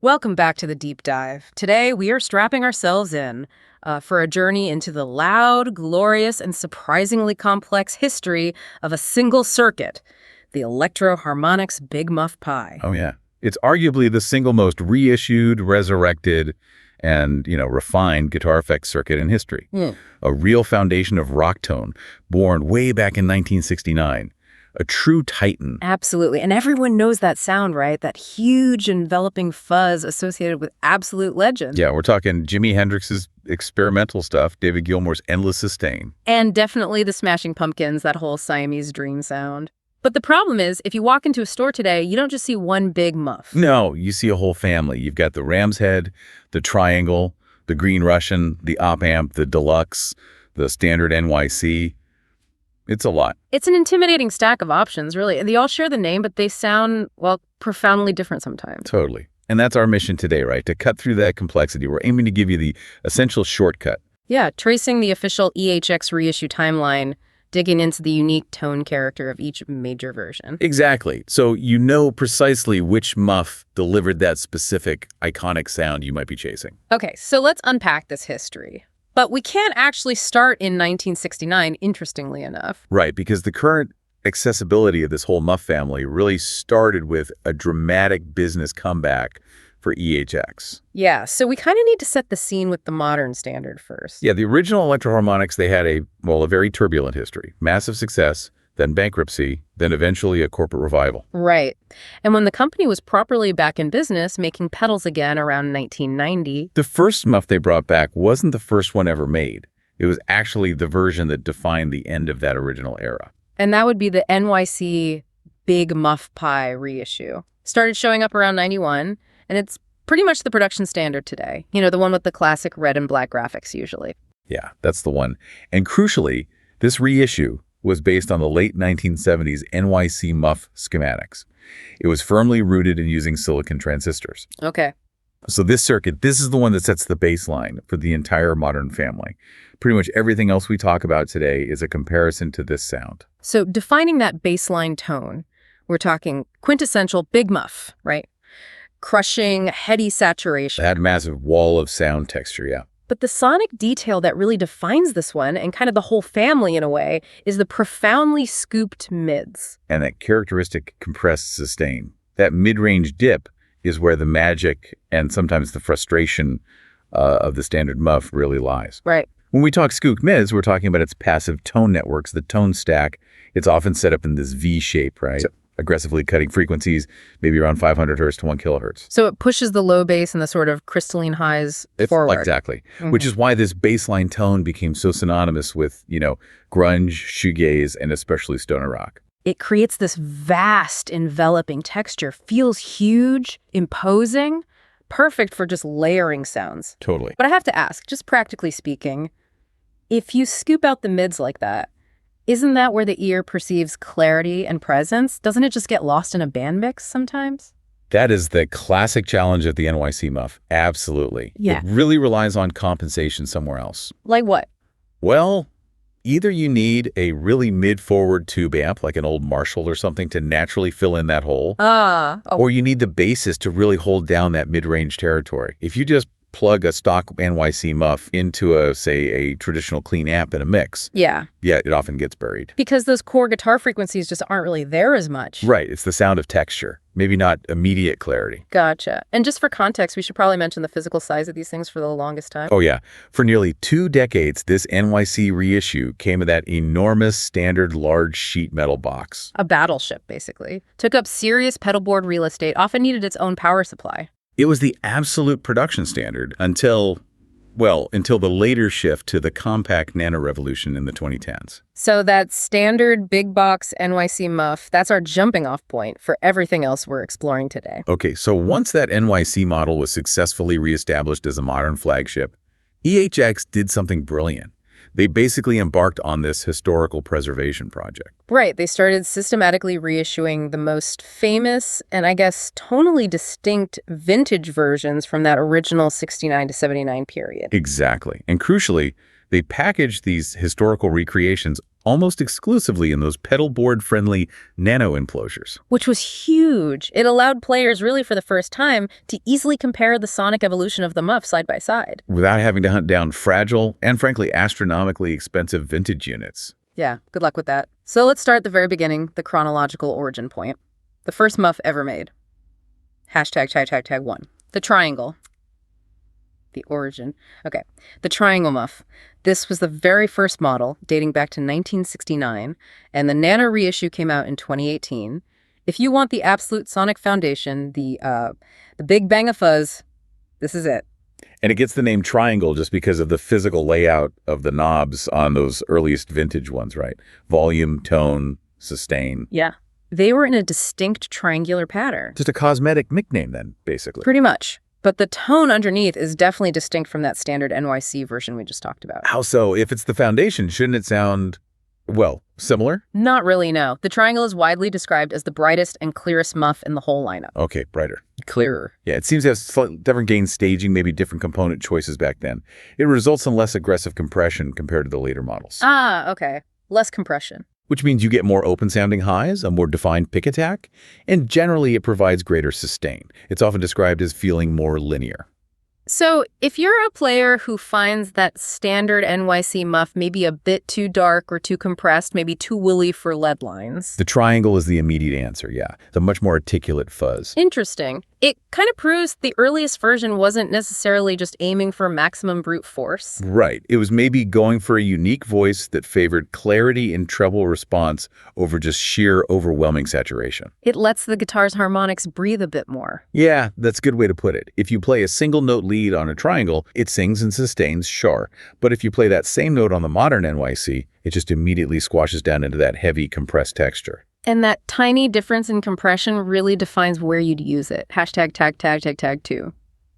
Welcome back to the Deep Dive. Today, we are strapping ourselves in for a journey into the loud, glorious, and surprisingly complex history of a single circuit, the Electro Harmonix Big Muff Pi. Oh, yeah. It's arguably the single most reissued, resurrected, and, refined guitar effects circuit in history. A real foundation of rock tone, born way back in 1969. A true titan. Absolutely. And everyone knows that sound, right? That huge enveloping fuzz associated with absolute legend. Yeah, we're talking Jimi Hendrix's experimental stuff, David Gilmour's endless sustain. And definitely the Smashing Pumpkins, that whole Siamese dream sound. But the problem is, if you walk into a store today, you don't just see one big muff. No, you see a whole family. You've got the Ram's Head, the Triangle, the Green Russian, the Op Amp, the Deluxe, the Standard NYC. It's a lot. It's an intimidating stack of options, really. And they all share the name, but they sound, well, profoundly different sometimes. Totally. And that's our mission today, right? To cut through that complexity. We're aiming to give you the essential shortcut. Yeah, tracing the official EHX reissue timeline, digging into the unique tone character of each major version. Exactly. So you know precisely which muff delivered that specific iconic sound you might be chasing. Okay, so let's unpack this history. But we can't actually start in 1969, interestingly enough. Right, because the current accessibility of this whole muff family really started with a dramatic business comeback for EHX. Yeah, so we kind of need to set the scene with the modern standard first. Yeah, the original Electro Harmonix, they had a very turbulent history. Massive success, then bankruptcy, then eventually a corporate revival. Right. And when the company was properly back in business, making pedals again around 1990... The first muff they brought back wasn't the first one ever made. It was actually the version that defined the end of that original era. And that would be the NYC Big Muff Pi reissue. Started showing up around 91, and it's pretty much the production standard today. You know, the one with the classic red and black graphics usually. Yeah, that's the one. And crucially, this reissue was based on the late 1970s NYC Muff schematics. It was firmly rooted in using silicon transistors. Okay. So this circuit, this is the one that sets the baseline for the entire modern family. Pretty much everything else we talk about today is a comparison to this sound. So defining that baseline tone, we're talking quintessential big muff, right? Crushing, heady saturation. That massive wall of sound texture, yeah. But the sonic detail that really defines this one, and kind of the whole family in a way, is the profoundly scooped mids. And that characteristic compressed sustain. That mid-range dip is where the magic and sometimes the frustration of the standard muff really lies. Right. When we talk scooped mids, we're talking about its passive tone networks, the tone stack. It's often set up in this V shape, right? Aggressively cutting frequencies, maybe around 500 hertz to 1 kilohertz. So it pushes the low bass and the sort of crystalline highs forward. Exactly. Which is why this baseline tone became so synonymous with, grunge, shoegaze, and especially stoner rock. It creates this vast, enveloping texture, feels huge, imposing, perfect for just layering sounds. Totally. But I have to ask, just practically speaking, if you scoop out the mids like that, isn't that where the ear perceives clarity and presence? Doesn't it just get lost in a band mix sometimes? That is the classic challenge of the NYC Muff. Absolutely. Yeah. It really relies on compensation somewhere else. Like what? Well, either you need a really mid-forward tube amp, like an old Marshall or something, to naturally fill in that hole. Or you need the bassist to really hold down that mid-range territory. If you just plug a stock NYC Muff into a traditional clean amp in a mix. Yeah, it often gets buried. Because those core guitar frequencies just aren't really there as much. Right. It's the sound of texture, maybe not immediate clarity. Gotcha. And just for context, we should probably mention the physical size of these things for the longest time. Oh, yeah. For nearly 2 decades, this NYC reissue came in that enormous standard large sheet metal box. A battleship, basically. Took up serious pedal board real estate, often needed its own power supply. It was the absolute production standard until the later shift to the compact nano revolution in the 2010s. So that standard big box NYC Muff, that's our jumping off point for everything else we're exploring today. Okay, so once that NYC model was successfully reestablished as a modern flagship, EHX did something brilliant. They basically embarked on this historical preservation project. Right. They started systematically reissuing the most famous and, I guess, tonally distinct vintage versions from that original 69 to 79 period. Exactly. And crucially, they packaged these historical recreations almost exclusively in those pedal board-friendly nano enclosures. Which was huge. It allowed players really for the first time to easily compare the sonic evolution of the Muff side by side. Without having to hunt down fragile and frankly astronomically expensive vintage units. Yeah, good luck with that. So let's start at the very beginning, the chronological origin point. The first Muff ever made. ###1. The triangle. The origin. Okay. The triangle Muff. This was the very first model, dating back to 1969, and the Nano reissue came out in 2018. If you want the absolute sonic foundation, the big bang of fuzz, this is it. And it gets the name triangle just because of the physical layout of the knobs on those earliest vintage ones, right? Volume, tone, sustain. Yeah. They were in a distinct triangular pattern. Just a cosmetic nickname then, basically. Pretty much. But the tone underneath is definitely distinct from that standard NYC version we just talked about. How so? If it's the foundation, shouldn't it sound, well, similar? Not really, no. The triangle is widely described as the brightest and clearest Muff in the whole lineup. Okay, brighter. Clearer. Yeah, it seems to have slightly different gain staging, maybe different component choices back then. It results in less aggressive compression compared to the later models. Ah, okay. Less compression. Which means you get more open-sounding highs, a more defined pick attack, and generally it provides greater sustain. It's often described as feeling more linear. So if you're a player who finds that standard NYC Muff maybe a bit too dark or too compressed, maybe too woolly for lead lines. The triangle is the immediate answer, yeah. The much more articulate fuzz. Interesting. It kind of proves the earliest version wasn't necessarily just aiming for maximum brute force. Right. It was maybe going for a unique voice that favored clarity in treble response over just sheer overwhelming saturation. It lets the guitar's harmonics breathe a bit more. Yeah, that's a good way to put it. If you play a single note lead on a triangle, it sings and sustains, sure. But if you play that same note on the modern NYC, it just immediately squashes down into that heavy compressed texture. And that tiny difference in compression really defines where you'd use it. #tag2,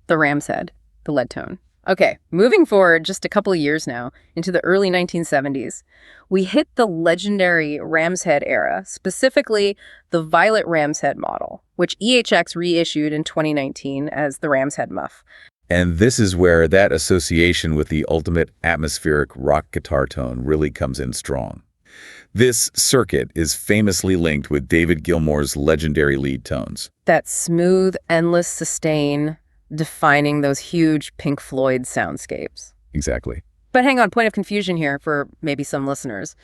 the ram's head, the lead tone. Okay, moving forward just a couple of years now, into the early 1970s, we hit the legendary ram's head era, specifically the violet ram's head model, which EHX reissued in 2019 as the ram's head Muff. And this is where that association with the ultimate atmospheric rock guitar tone really comes in strong. This circuit is famously linked with David Gilmour's legendary lead tones. That smooth, endless sustain defining those huge Pink Floyd soundscapes. Exactly. But hang on, point of confusion here for maybe some listeners.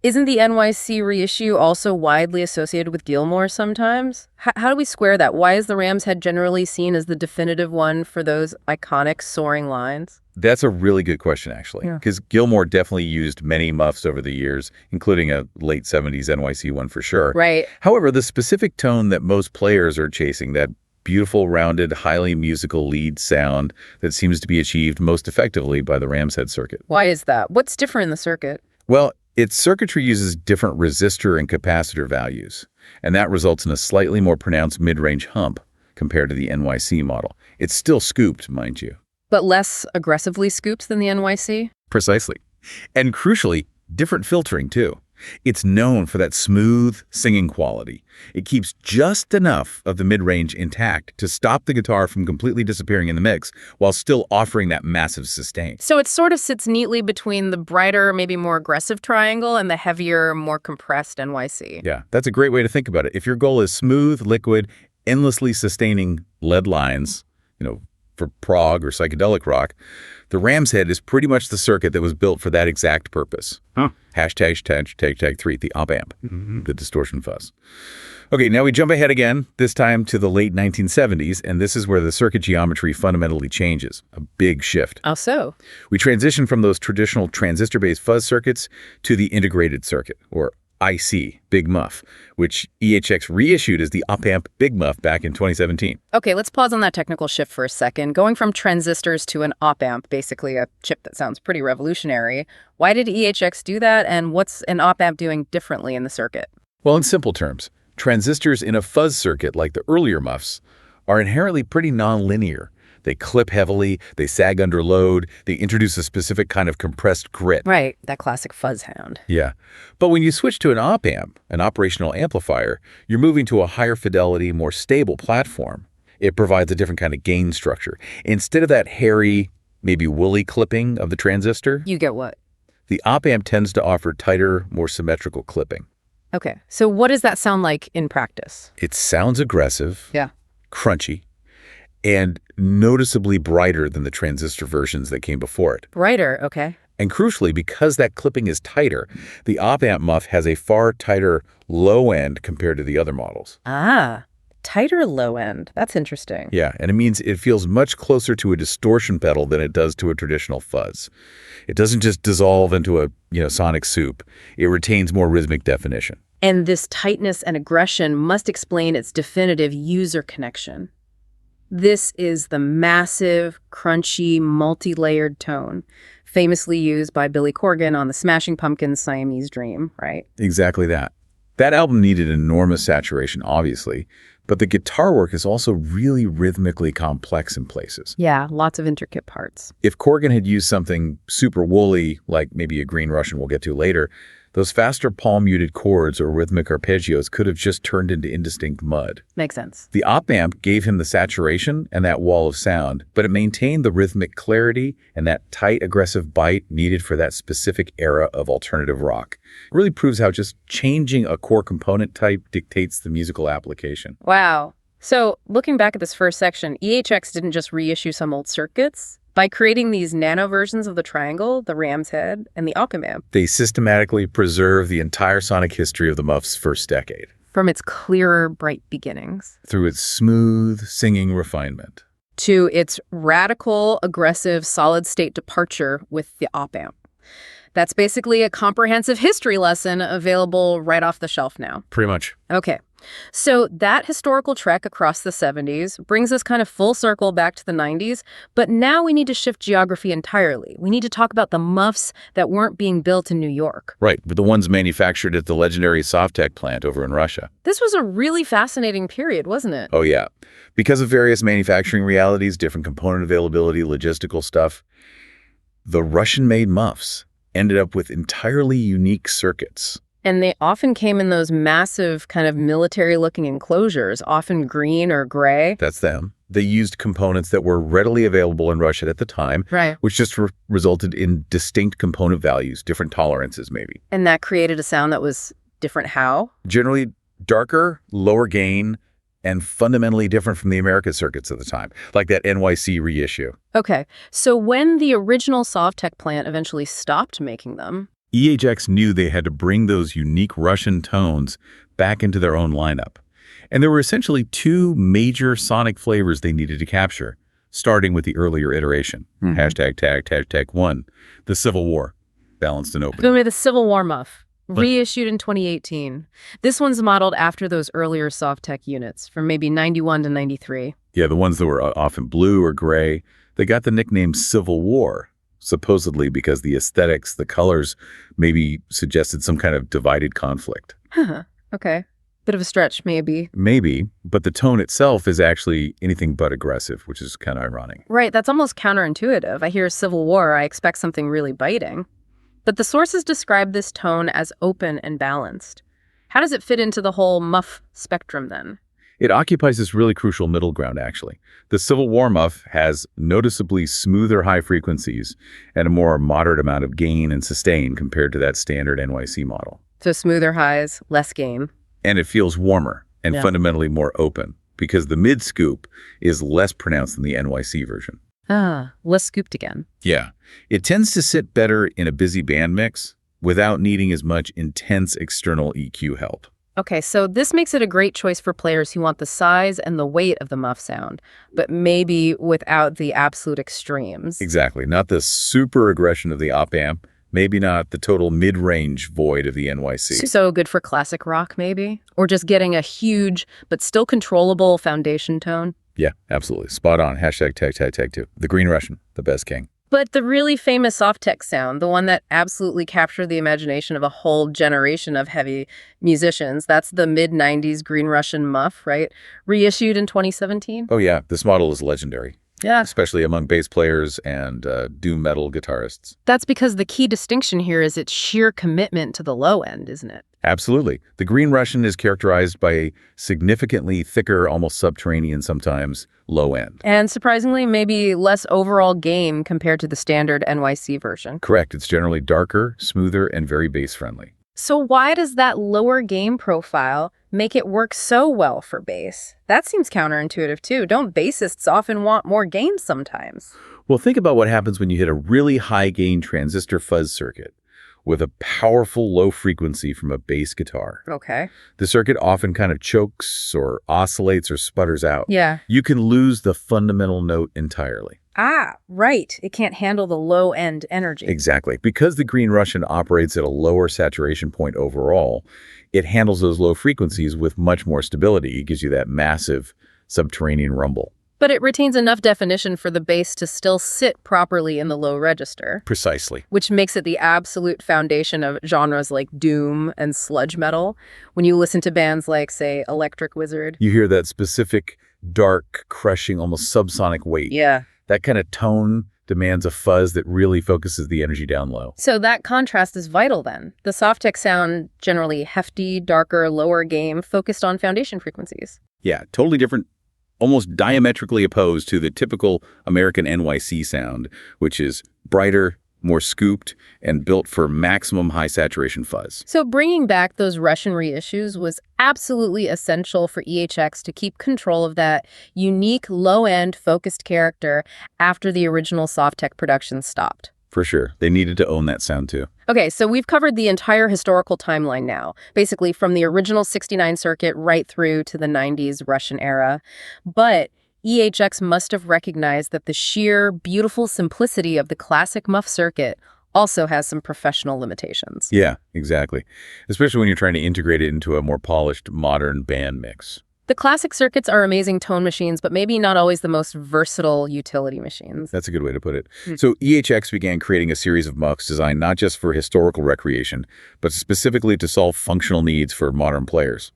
Isn't the NYC reissue also widely associated with Gilmour sometimes? How do we square that? Why is the ram's head generally seen as the definitive one for those iconic soaring lines? That's a really good question, actually, because Gilmour definitely used many muffs over the years, including a late 70s NYC one for sure. Right. However, the specific tone that most players are chasing, that beautiful, rounded, highly musical lead sound that seems to be achieved most effectively by the ram's head circuit. Why is that? What's different in the circuit? Well, its circuitry uses different resistor and capacitor values, and that results in a slightly more pronounced mid-range hump compared to the NYC model. It's still scooped, mind you. But less aggressively scoops than the NYC? Precisely. And crucially, different filtering, too. It's known for that smooth singing quality. It keeps just enough of the mid-range intact to stop the guitar from completely disappearing in the mix while still offering that massive sustain. So it sort of sits neatly between the brighter, maybe more aggressive triangle and the heavier, more compressed NYC. Yeah, that's a great way to think about it. If your goal is smooth, liquid, endlessly sustaining lead lines, for prog or psychedelic rock, the ram's head is pretty much the circuit that was built for that exact purpose. #3, the op amp, the distortion fuzz. Okay, now we jump ahead again, this time to the late 1970s, and this is where the circuit geometry fundamentally changes. A big shift. How so? We transition from those traditional transistor-based fuzz circuits to the integrated circuit, or IC, Big Muff, which EHX reissued as the op-amp Big Muff back in 2017. Okay, let's pause on that technical shift for a second. Going from transistors to an op-amp, basically a chip that sounds pretty revolutionary. Why did EHX do that, and what's an op-amp doing differently in the circuit? Well, in simple terms, transistors in a fuzz circuit like the earlier Muffs are inherently pretty nonlinear. They clip heavily, they sag under load, they introduce a specific kind of compressed grit. Right, that classic fuzz sound. Yeah. But when you switch to an op-amp, an operational amplifier, you're moving to a higher fidelity, more stable platform. It provides a different kind of gain structure. Instead of that hairy, maybe woolly clipping of the transistor, You get what? The op amp tends to offer tighter, more symmetrical clipping. Okay, so what does that sound like in practice? It sounds aggressive, Yeah. crunchy, and noticeably brighter than the transistor versions that came before it. Brighter, okay. And crucially, because that clipping is tighter, the op-amp muff has a far tighter low end compared to the other models. Ah, tighter low end. That's interesting. Yeah, and it means it feels much closer to a distortion pedal than it does to a traditional fuzz. It doesn't just dissolve into a, sonic soup. It retains more rhythmic definition. And this tightness and aggression must explain its definitive user connection. This is the massive, crunchy, multi-layered tone, famously used by Billy Corgan on the Smashing Pumpkins' Siamese Dream, right? Exactly that. That album needed enormous saturation, obviously, but the guitar work is also really rhythmically complex in places. Yeah, lots of intricate parts. If Corgan had used something super woolly, like maybe a Green Russian we'll get to later, those faster palm-muted chords or rhythmic arpeggios could have just turned into indistinct mud. Makes sense. The op-amp gave him the saturation and that wall of sound, but it maintained the rhythmic clarity and that tight, aggressive bite needed for that specific era of alternative rock. It really proves how just changing a core component type dictates the musical application. Wow. So, looking back at this first section, EHX didn't just reissue some old circuits. By creating these nano versions of the triangle, the ram's head, and the op-amp, they systematically preserve the entire sonic history of the Muff's first decade. From its clearer, bright beginnings. Through its smooth, singing refinement. To its radical, aggressive, solid-state departure with the op-amp. That's basically a comprehensive history lesson available right off the shelf now. Pretty much. Okay. So that historical trek across the 70s brings us kind of full circle back to the 90s, but now we need to shift geography entirely. We need to talk about the Muffs that weren't being built in New York. Right, but the ones manufactured at the legendary Sovtek plant over in Russia. This was a really fascinating period, wasn't it? Oh, yeah. Because of various manufacturing realities, different component availability, logistical stuff, the Russian-made Muffs ended up with entirely unique circuits. And they often came in those massive kind of military-looking enclosures, often green or gray. That's them. They used components that were readily available in Russia at the time, right, which just resulted in distinct component values, different tolerances maybe. And that created a sound that was different how? Generally darker, lower gain, and fundamentally different from the American circuits at the time, like that NYC reissue. Okay, so when the original Sovtek plant eventually stopped making them, EHX knew they had to bring those unique Russian tones back into their own lineup. And there were essentially two major sonic flavors they needed to capture, starting with the earlier iteration, #1, the Civil War, balanced and open. The Civil War Muff, reissued in 2018. This one's modeled after those earlier Sovtek units from maybe 91 to 93. Yeah, the ones that were often blue or gray. They got the nickname Civil War, supposedly because the aesthetics, the colors, maybe suggested some kind of divided conflict. Huh, okay. Bit of a stretch, maybe. Maybe, but the tone itself is actually anything but aggressive, which is kind of ironic. Right, that's almost counterintuitive. I hear Civil War, I expect something really biting. But the sources describe this tone as open and balanced. How does it fit into the whole Muff spectrum, then? It occupies this really crucial middle ground, actually. The Civil War Muff has noticeably smoother high frequencies and a more moderate amount of gain and sustain compared to that standard NYC model. So smoother highs, less gain. And it feels warmer and fundamentally more open because the mid-scoop is less pronounced than the NYC version. Less scooped again. Yeah. It tends to sit better in a busy band mix without needing as much intense external EQ help. Okay, so this makes it a great choice for players who want the size and the weight of the Muff sound, but maybe without the absolute extremes. Exactly. Not the super aggression of the op-amp, maybe not the total mid-range void of the NYC. So good for classic rock, maybe? Or just getting a huge but still controllable foundation tone? Yeah, absolutely. Spot on. #tag2. The Green Russian, the best king. But the really famous Sovtek sound, the one that absolutely captured the imagination of a whole generation of heavy musicians, that's the mid-90s Green Russian Muff, right? Reissued in 2017? Oh yeah, this model is legendary. Yeah. especially among bass players and doom metal guitarists. That's because the key distinction here is its sheer commitment to the low end, isn't it? Absolutely. The Green Russian is characterized by a significantly thicker, almost subterranean sometimes, low end. And surprisingly, maybe less overall gain compared to the standard NYC version. Correct. It's generally darker, smoother, and very bass-friendly. So why does that lower gain profile make it work so well for bass? That seems counterintuitive too. Don't bassists often want more gain sometimes? Well, think about what happens when you hit a really high-gain transistor fuzz circuit with a powerful low frequency from a bass guitar. Okay. The circuit often kind of chokes or oscillates or sputters out. Yeah. You can lose the fundamental note entirely. Ah, right. It can't handle the low-end energy. Exactly. Because the Green Russian operates at a lower saturation point overall, it handles those low frequencies with much more stability. It gives you that massive subterranean rumble. But it retains enough definition for the bass to still sit properly in the low register. Precisely. Which makes it the absolute foundation of genres like doom and sludge metal. When you listen to bands like, say, Electric Wizard. You hear that specific, dark, crushing, almost subsonic weight. Yeah. That kind of tone demands a fuzz that really focuses the energy down low. So that contrast is vital then. The Softtech sound generally hefty, darker, lower gain, focused on foundation frequencies. Yeah, totally different, almost diametrically opposed to the typical American NYC sound, which is brighter, more scooped, and built for maximum high saturation fuzz. So bringing back those Russian reissues was absolutely essential for EHX to keep control of that unique low-end focused character after the original Softtech production stopped. For sure. They needed to own that sound too. Okay, so we've covered the entire historical timeline now, basically from the original 69 circuit right through to the 90s Russian era. But EHX must have recognized that the sheer, beautiful simplicity of the classic Muff circuit also has some professional limitations. Yeah, exactly. Especially when you're trying to integrate it into a more polished, modern band mix. The classic circuits are amazing tone machines, but maybe not always the most versatile utility machines. That's a good way to put it. So EHX began creating a series of muffs designed not just for historical recreation, but specifically to solve functional needs for modern players.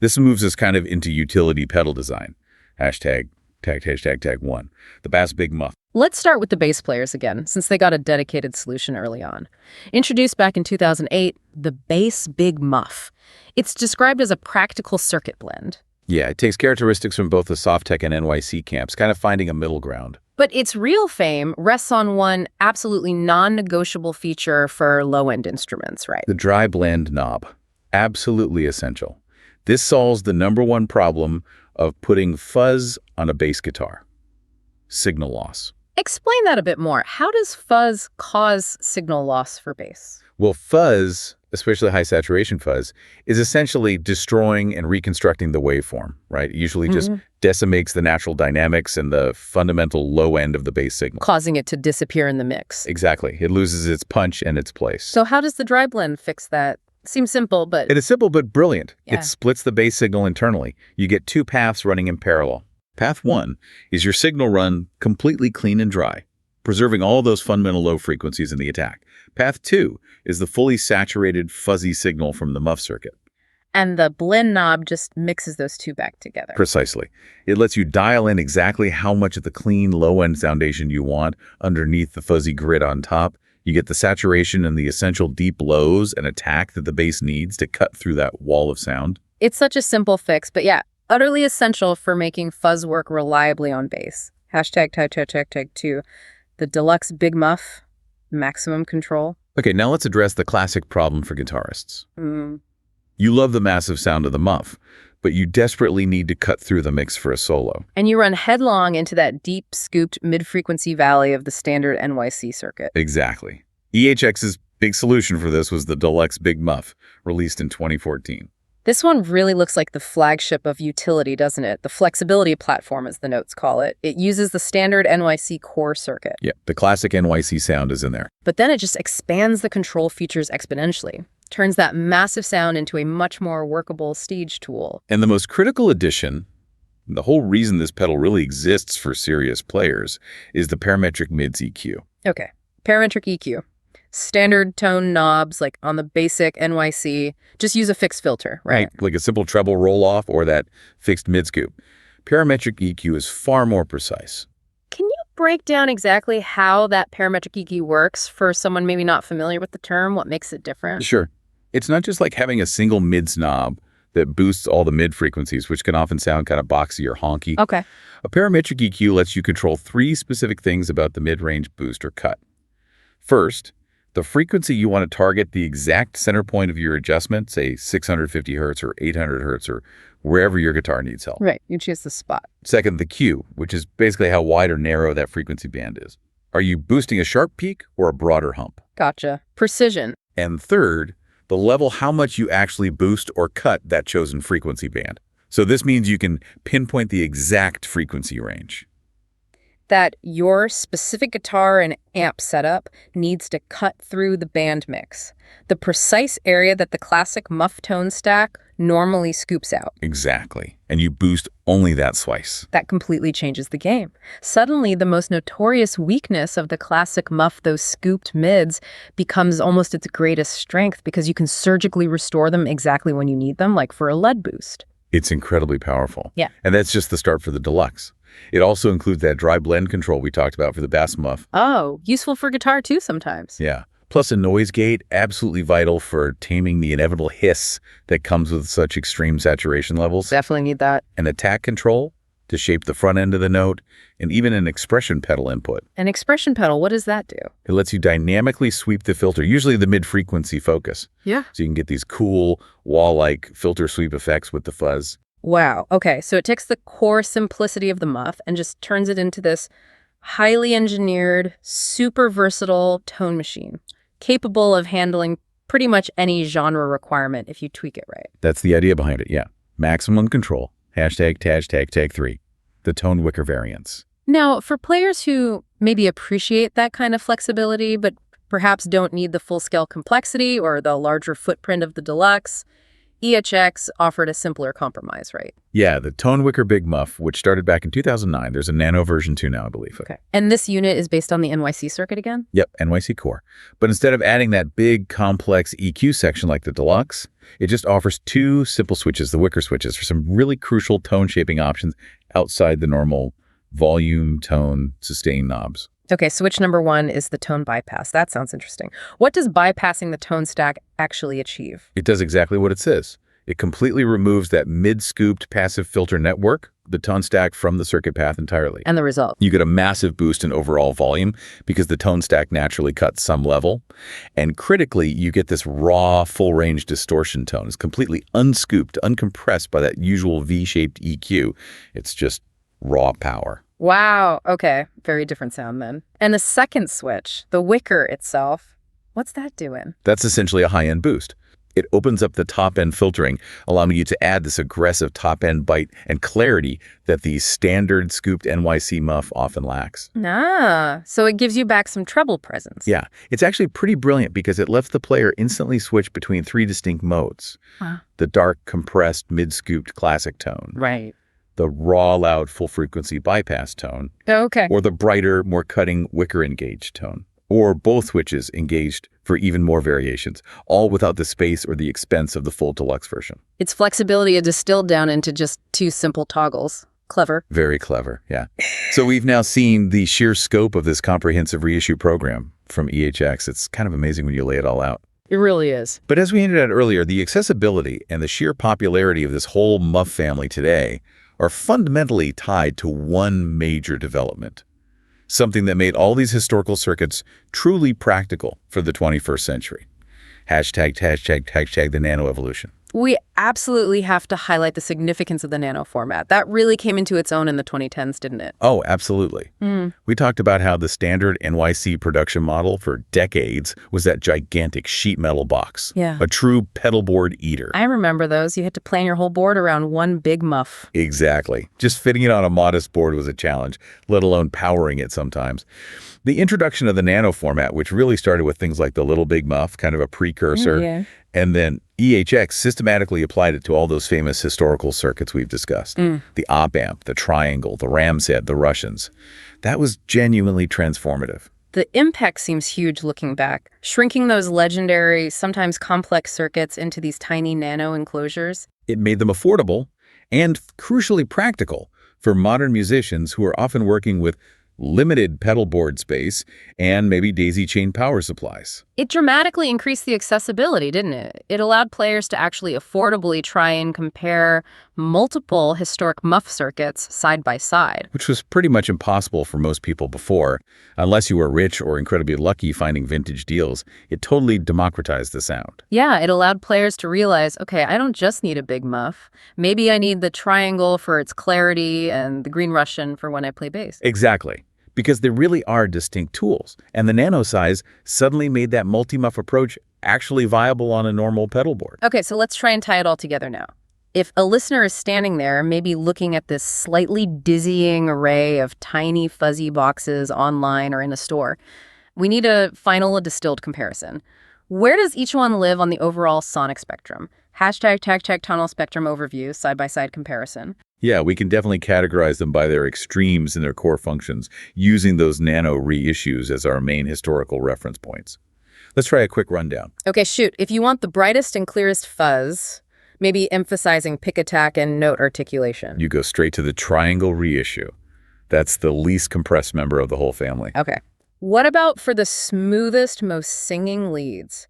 This moves us kind of into utility pedal design. Hashtag tag one. The Bass Big Muff. Let's start with the bass players again, since they got a dedicated solution early on. Introduced back in 2008, the Bass Big Muff. It's described as a practical circuit blend. Yeah, it takes characteristics from both the Softtech and NYC camps, kind of finding a middle ground. But its real fame rests on one absolutely non-negotiable feature for low-end instruments, right? The dry blend knob. Absolutely essential. This solves the #1 problem of putting fuzz on a bass guitar. Signal loss. Explain that a bit more. How does fuzz cause signal loss for bass? Well, fuzz, especially high saturation fuzz, is essentially destroying and reconstructing the waveform, right? It usually just decimates the natural dynamics and the fundamental low end of the bass signal. Causing it to disappear in the mix. Exactly. It loses its punch and its place. So how does the dry blend fix that? Seems simple, but... It is simple but brilliant. Yeah. It splits the bass signal internally. You get 2 paths running in parallel. Path 1 is your signal run completely clean and dry, preserving all those fundamental low frequencies in the attack. Path 2 is the fully saturated, fuzzy signal from the Muff circuit. And the blend knob just mixes those two back together. Precisely. It lets you dial in exactly how much of the clean, low-end foundation you want underneath the fuzzy grid on top. You get the saturation and the essential deep lows and attack that the bass needs to cut through that wall of sound. It's such a simple fix, but yeah, utterly essential for making fuzz work reliably on bass. Hashtag tag 2. The Deluxe Big Muff, maximum control. Okay, now let's address the classic problem for guitarists. You love the massive sound of the Muff, but you desperately need to cut through the mix for a solo. And you run headlong into that deep, scooped mid-frequency valley of the standard NYC circuit. Exactly. EHX's big solution for this was the Deluxe Big Muff, released in 2014. This one really looks like the flagship of utility, doesn't it? The flexibility platform, as the notes call it. It uses the standard NYC core circuit. Yeah, the classic NYC sound is in there. But then it just expands the control features exponentially. Turns that massive sound into a much more workable stage tool. And the most critical addition, the whole reason this pedal really exists for serious players, is the parametric mids EQ. Okay, parametric EQ. Standard tone knobs, like on the basic NYC, just use a fixed filter, right? Like a simple treble roll-off or that fixed mid-scoop. Parametric EQ is far more precise. Can break down exactly how that parametric EQ works for someone maybe not familiar with the term? What makes it different? Sure. It's not just like having a single mids knob that boosts all the mid frequencies, which can often sound kind of boxy or honky. Okay. A parametric EQ lets you control 3 specific things about the mid-range boost or cut. First, the frequency you want to target the exact center point of your adjustment, say 650 hertz or 800 hertz or wherever your guitar needs help. Right. You choose the spot. Second, the Q, which is basically how wide or narrow that frequency band is. Are you boosting a sharp peak or a broader hump? Gotcha. Precision. And third, the level how much you actually boost or cut that chosen frequency band. So this means you can pinpoint the exact frequency range. That your specific guitar and amp setup needs to cut through the band mix. The precise area that the classic Muff tone stack normally scoops out. Exactly. And you boost only that slice. That completely changes the game. Suddenly, the most notorious weakness of the classic Muff, those scooped mids, becomes almost its greatest strength because you can surgically restore them exactly when you need them, like for a lead boost. It's incredibly powerful. Yeah. And that's just the start for the Deluxe. It also includes that dry blend control we talked about for the bass Muff. Oh, useful for guitar too sometimes. Yeah. Plus a noise gate, absolutely vital for taming the inevitable hiss that comes with such extreme saturation levels. Definitely need that. An attack control to shape the front end of the note, and even an expression pedal input. An expression pedal, what does that do? It lets you dynamically sweep the filter, usually the mid-frequency focus. Yeah. So you can get these cool, wall-like filter sweep effects with the fuzz. Wow. Okay, so it takes the core simplicity of the Muff and just turns it into this highly engineered, super versatile tone machine, capable of handling pretty much any genre requirement if you tweak it right. That's the idea behind it, yeah. Maximum control. Tag 3. The tone wicker variants. Now, for players who maybe appreciate that kind of flexibility, but perhaps don't need the full-scale complexity or the larger footprint of the Deluxe, EHX offered a simpler compromise, right? Yeah, the Tone Wicker Big Muff, which started back in 2009. There's a Nano version 2 now, I believe. Okay. And this unit is based on the NYC circuit again? Yep, NYC Core. But instead of adding that big, complex EQ section like the Deluxe, it just offers 2 simple switches, the Wicker switches, for some really crucial tone shaping options outside the normal volume, tone, sustain knobs. Okay, switch number 1 is the tone bypass. That sounds interesting. What does bypassing the tone stack actually achieve? It does exactly what it says. It completely removes that mid-scooped passive filter network, the tone stack, from the circuit path entirely. And the result? You get a massive boost in overall volume because the tone stack naturally cuts some level. And critically, you get this raw, full-range distortion tone. It's completely unscooped, uncompressed by that usual V-shaped EQ. It's just raw power. Wow. Okay. Very different sound then. And the second switch, the Wicker itself, what's that doing? That's essentially a high-end boost. It opens up the top-end filtering, allowing you to add this aggressive top-end bite and clarity that the standard scooped NYC Muff often lacks. Ah, so it gives you back some treble presence. Yeah, it's actually pretty brilliant because it lets the player instantly switch between 3 distinct modes. Wow. The dark, compressed, mid-scooped classic tone. Right. The raw, loud, full-frequency bypass tone. Okay. Or the brighter, more cutting, wicker engaged tone. Or both switches engaged for even more variations, all without the space or the expense of the full Deluxe version. Its flexibility is distilled down into just 2 simple toggles. Clever. Very clever, yeah. So we've now seen the sheer scope of this comprehensive reissue program from EHX. It's kind of amazing when you lay it all out. It really is. But as we hinted at earlier, the accessibility and the sheer popularity of this whole Muff family today are fundamentally tied to one major development, something that made all these historical circuits truly practical for the 21st century. Hashtag the nano evolution. We absolutely have to highlight the significance of the nano format. That really came into its own in the 2010s, didn't it? Oh, absolutely. We talked about how the standard NYC production model for decades was that gigantic sheet metal box. Yeah. A true pedal board eater. I remember those. You had to plan your whole board around one big Muff. Exactly. Just fitting it on a modest board was a challenge, let alone powering it sometimes. The introduction of the nano format, which really started with things like the Little Big Muff, kind of a precursor, and then EHX systematically applied it to all those famous historical circuits we've discussed. The op-amp, the triangle, the ram's head, the Russians. That was genuinely transformative. The impact seems huge looking back, shrinking those legendary, sometimes complex circuits into these tiny nano enclosures. It made them affordable and crucially practical for modern musicians who are often working with limited pedal board space, and maybe daisy-chain power supplies. It dramatically increased the accessibility, didn't it? It allowed players to actually affordably try and compare multiple historic Muff circuits side by side. Which was pretty much impossible for most people before. Unless you were rich or incredibly lucky finding vintage deals, it totally democratized the sound. Yeah, it allowed players to realize, okay, I don't just need a big Muff. Maybe I need the triangle for its clarity and the green Russian for when I play bass. Exactly. Because they really are distinct tools, and the nano size suddenly made that multi-muff approach actually viable on a normal pedal board. Okay, so let's try and tie it all together now. If a listener is standing there, maybe looking at this slightly dizzying array of tiny fuzzy boxes online or in a store, we need a distilled comparison. Where does each one live on the overall sonic spectrum? #tag tunnel spectrum overview, side-by-side comparison. Yeah, we can definitely categorize them by their extremes in their core functions, using those nano reissues as our main historical reference points. Let's try a quick rundown. Okay, shoot. If you want the brightest and clearest fuzz, maybe emphasizing pick attack and note articulation. You go straight to the triangle reissue. That's the least compressed member of the whole family. Okay. What about for the smoothest, most singing leads?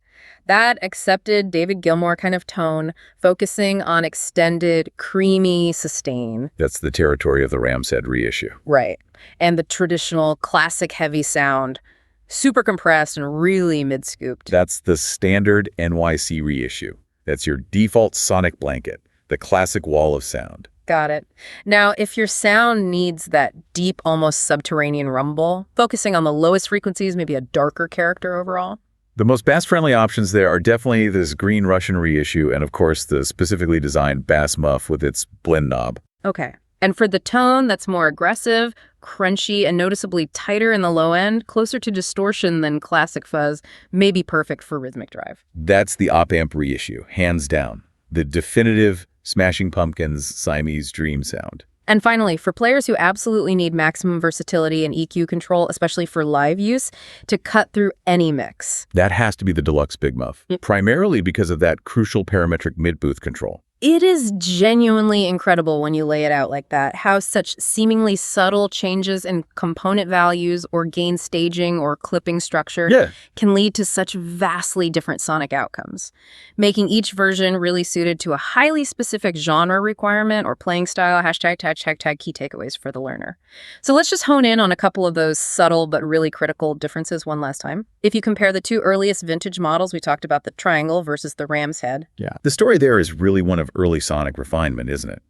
That accepted David Gilmour kind of tone, focusing on extended, creamy sustain. That's the territory of the Ram's Head reissue. Right. And the traditional classic heavy sound, super compressed and really mid-scooped. That's the standard NYC reissue. That's your default sonic blanket, the classic wall of sound. Got it. Now, if your sound needs that deep, almost subterranean rumble, focusing on the lowest frequencies, maybe a darker character overall. The most bass-friendly options there are definitely this green Russian reissue and, of course, the specifically designed bass muff with its blend knob. Okay. And for the tone that's more aggressive, crunchy, and noticeably tighter in the low end, closer to distortion than classic fuzz, may be perfect for rhythmic drive. That's the op-amp reissue, hands down. The definitive Smashing Pumpkins Siamese dream sound. And finally, for players who absolutely need maximum versatility and EQ control, especially for live use, to cut through any mix. That has to be the Deluxe Big Muff, primarily because of that crucial parametric mid-booth control. It is genuinely incredible when you lay it out like that, how such seemingly subtle changes in component values or gain staging or clipping structure can lead to such vastly different sonic outcomes, making each version really suited to a highly specific genre requirement or playing style. #tag key takeaways for the learner. So let's just hone in on a couple of those subtle but really critical differences one last time. If you compare the two earliest vintage models, we talked about the triangle versus the Ram's Head. Yeah, the story there is really one of early sonic refinement, isn't it?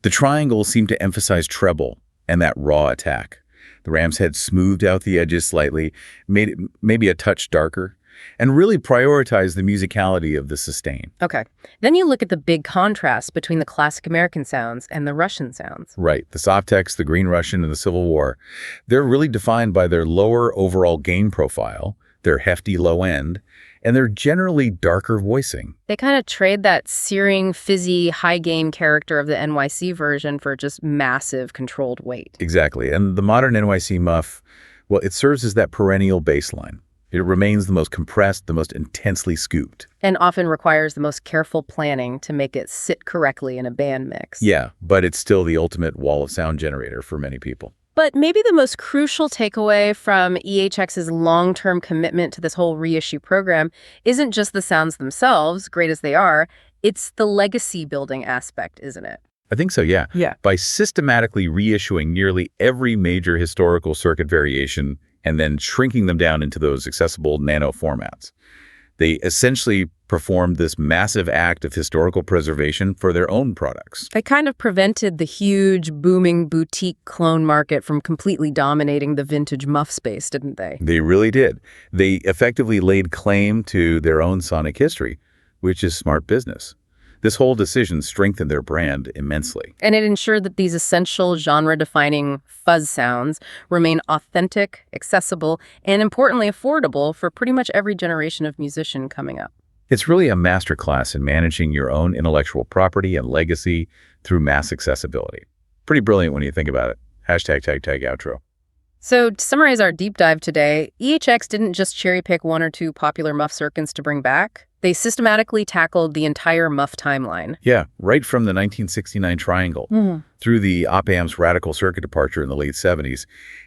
The triangle seemed to emphasize treble and that raw attack. The Ram's Head smoothed out the edges slightly, made it maybe a touch darker, and really prioritized the musicality of the sustain. Okay. Then you look at the big contrast between the classic American sounds and the Russian sounds. Right. The Softex, the Green Russian, and the Civil War, they're really defined by their lower overall gain profile, their hefty low end, and they're generally darker voicing. They kind of trade that searing, fizzy, high-gain character of the NYC version for just massive, controlled weight. Exactly. And the modern NYC Muff, well, it serves as that perennial baseline. It remains the most compressed, the most intensely scooped. And often requires the most careful planning to make it sit correctly in a band mix. Yeah, but it's still the ultimate wall of sound generator for many people. But maybe the most crucial takeaway from EHX's long-term commitment to this whole reissue program isn't just the sounds themselves, great as they are, it's the legacy-building aspect, isn't it? I think so, yeah. Yeah. By systematically reissuing nearly every major historical circuit variation and then shrinking them down into those accessible nano formats, they essentially performed this massive act of historical preservation for their own products. They kind of prevented the huge, booming boutique clone market from completely dominating the vintage Muff space, didn't they? They really did. They effectively laid claim to their own sonic history, which is smart business. This whole decision strengthened their brand immensely. And it ensured that these essential genre-defining fuzz sounds remain authentic, accessible, and importantly affordable for pretty much every generation of musician coming up. It's really a masterclass in managing your own intellectual property and legacy through mass accessibility. Pretty brilliant when you think about it. #tag outro. So to summarize our deep dive today, EHX didn't just cherry pick one or two popular Muff circuits to bring back. They systematically tackled the entire Muff timeline. Yeah, right from the 1969 Triangle, through the op-amp's radical circuit departure in the late 70s,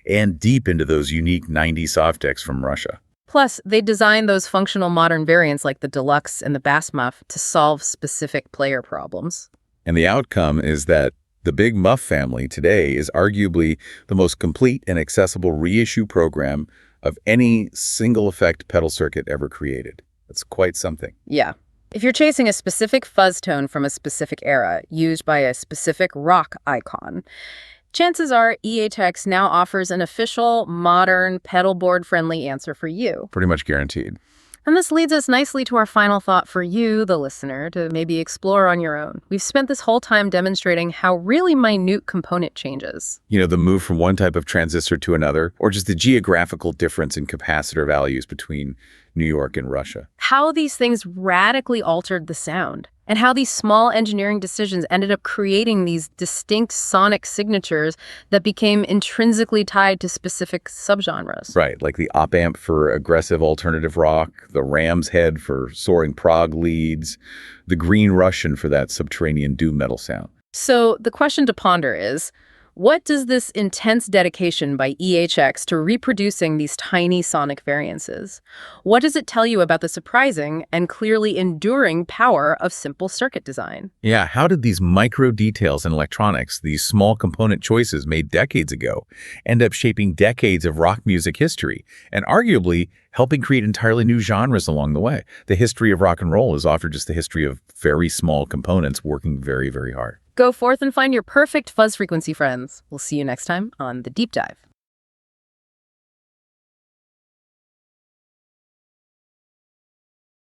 and deep into those unique 90 soft decks from Russia. Plus, they designed those functional modern variants like the Deluxe and the Bass Muff to solve specific player problems. And the outcome is that the big Muff family today is arguably the most complete and accessible reissue program of any single-effect pedal circuit ever created. That's quite something. Yeah. If you're chasing a specific fuzz tone from a specific era used by a specific rock icon, chances are EHX now offers an official, modern, pedal board-friendly answer for you. Pretty much guaranteed. And this leads us nicely to our final thought for you, the listener, to maybe explore on your own. We've spent this whole time demonstrating how really minute component changes. You know, the move from one type of transistor to another, or just the geographical difference in capacitor values between New York and Russia. How these things radically altered the sound, and how these small engineering decisions ended up creating these distinct sonic signatures that became intrinsically tied to specific subgenres. Right, like the op-amp for aggressive alternative rock, the ram's head for soaring prog leads, the green Russian for that subterranean doom metal sound. So the question to ponder is, what does this intense dedication by EHX to reproducing these tiny sonic variances? What does it tell you about the surprising and clearly enduring power of simple circuit design? Yeah, how did these micro details in electronics, these small component choices made decades ago, end up shaping decades of rock music history, and arguably helping create entirely new genres along the way? The history of rock and roll is often just the history of very small components working very, very hard. Go forth and find your perfect fuzz frequency friends. We'll see you next time on The Deep Dive.